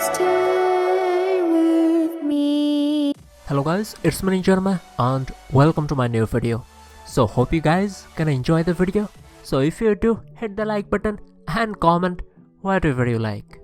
Stay with me. Hello guys, it's me Ninja and welcome to my new video. So hope you guys can enjoy the video. So if you do, hit the like button and comment whatever you like.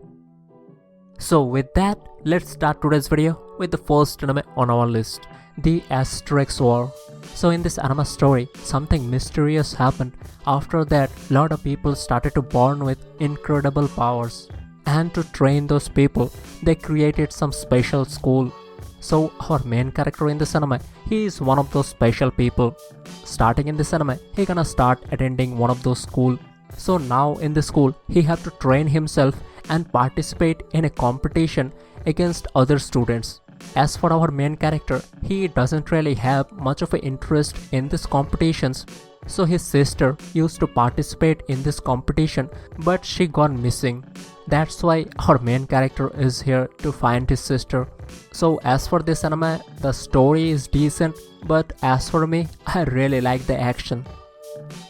So with that, let's start today's video with the first anime on our list, the Asterix War. So in this anime story, something mysterious happened. After that, lot of people started to born with incredible powers. And to train those people, they created some special school. So our main character in this anime, he is one of those special people. Starting in this anime, he gonna start attending one of those school. So now in the school, he have to train himself and participate in a competition against other students. As for our main character, he doesn't really have much of an interest in these competitions. So his sister used to participate in this competition, but she gone missing. That's why our main character is here to find his sister. So as for this anime, the story is decent, but as for me, I really like the action.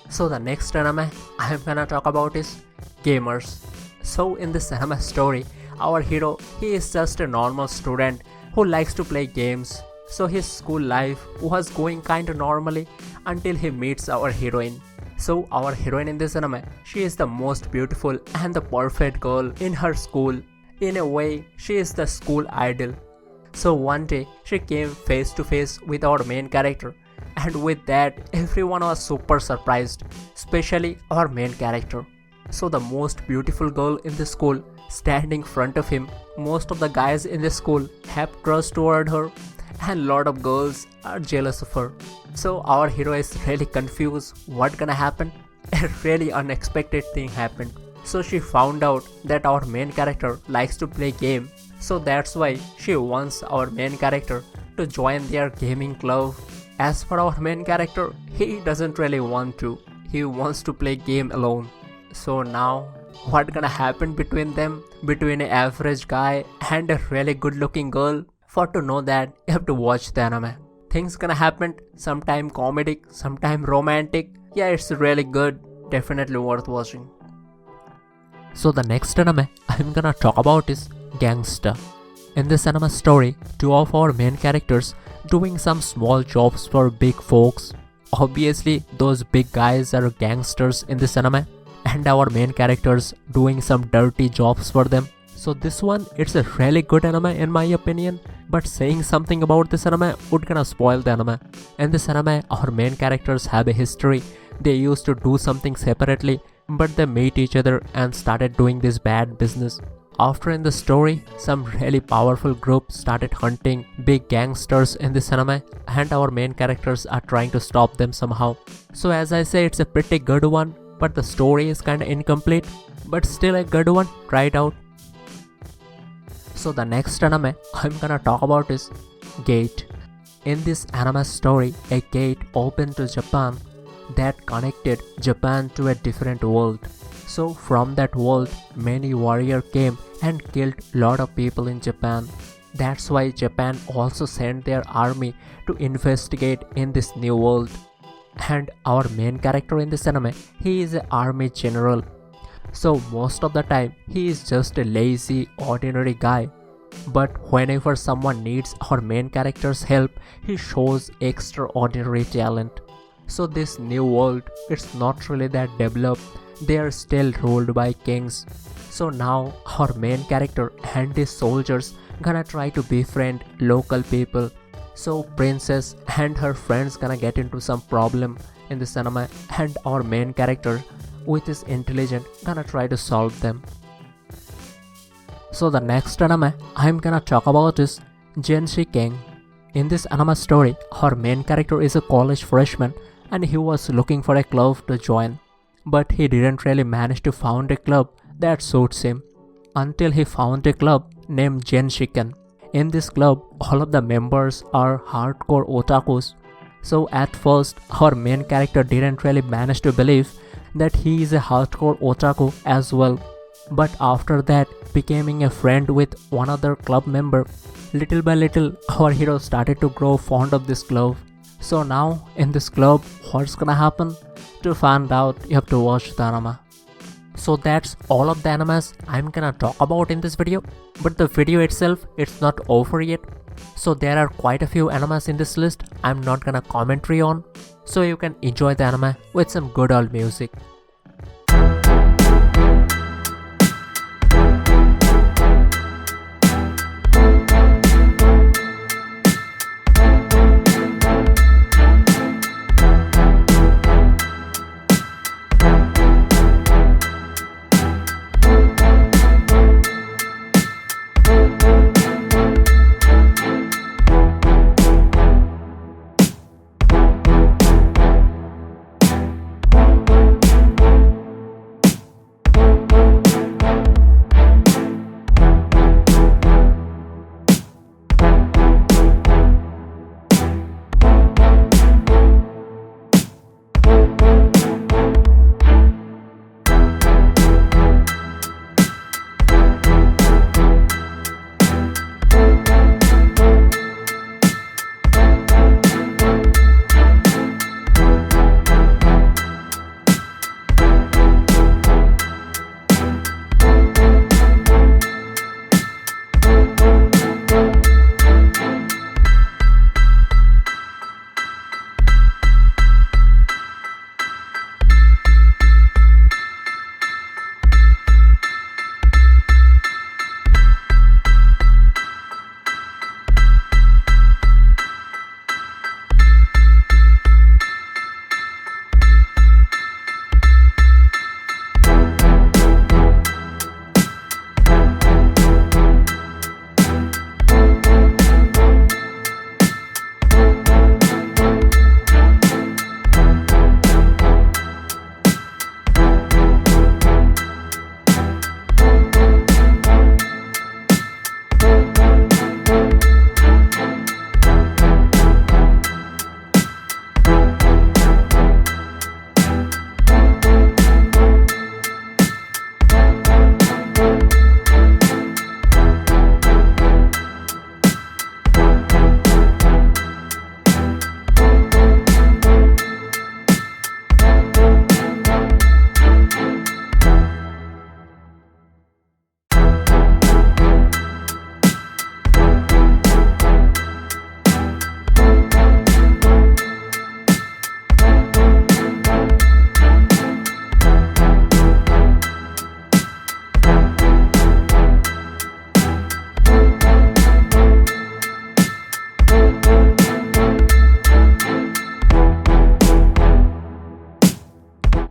So the next anime I am gonna talk about is Gamers. So in this anime story, our hero, he is just a normal student who likes to play games. So his school life was going kinda normally until he meets our heroine. So our heroine in this anime, she is the most beautiful and the perfect girl in her school. In a way, she is the school idol. So one day, she came face to face with our main character, and with that, everyone was super surprised, especially our main character. So the most beautiful girl in the school standing in front of him, most of the guys in the school have trust toward her, and lot of girls are jealous of her. So our hero is really confused what gonna happen. A really unexpected thing happened. So she found out that our main character likes to play game. So that's why she wants our main character to join their gaming club. As for our main character, he doesn't really want to. He wants to play game alone. So now, what gonna happen between them? Between an average guy and a really good looking girl? For to know that, you have to watch the anime. Things gonna happen, sometime comedic, sometime romantic. Yeah, it's really good. Definitely worth watching. So the next anime I'm gonna talk about is Gangsta. In this anime story, two of our main characters doing some small jobs for big folks. Obviously, those big guys are gangsters in this anime, and our main characters doing some dirty jobs for them. So this one, it's a really good anime in my opinion, but saying something about this anime would gonna spoil the anime. In this anime, our main characters have a history. They used to do something separately, but they meet each other and started doing this bad business. After in the story, some really powerful group started hunting big gangsters in this anime, and our main characters are trying to stop them somehow. So as I say, it's a pretty good one, but the story is kinda incomplete, but still a good one. Try it out. So the next anime I'm gonna talk about is Gate. In this anime story, a gate opened to Japan that connected Japan to a different world. So from that world, many warriors came and killed lot of people in Japan. That's why Japan also sent their army to investigate in this new world. And our main character in this anime, he is an army general. So most of the time, he is just a lazy, ordinary guy. But whenever someone needs our main character's help, he shows extraordinary talent. So this new world, it's not really that developed. They are still ruled by kings. So now our main character and his soldiers gonna try to befriend local people. So princess and her friends gonna get into some problem in this anime, and our main character with his intelligence gonna try to solve them. So the next anime I'm gonna talk about is Genshiken. In this anime story, our main character is a college freshman and he was looking for a club to join. But he didn't really manage to found a club that suits him until he found a club named Genshiken. In this club, all of the members are hardcore otakus. So at first, our main character didn't really manage to believe that he is a hardcore otaku as well. But after that, becoming a friend with one other club member, little by little, our hero started to grow fond of this club. So now, in this club, what's gonna happen? To find out, you have to watch the anime. So that's all of the animes I'm gonna talk about in this video. But the video itself, it's not over yet. So there are quite a few animes in this list I'm not gonna commentary on. So you can enjoy the anime with some good old music.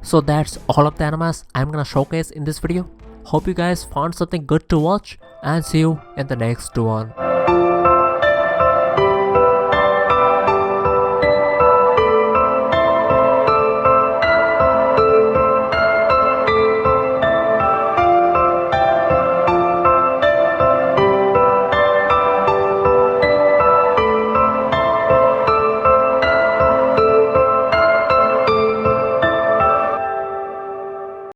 So that's all of the animes I'm gonna showcase in this video. Hope you guys found something good to watch and see you in the next one.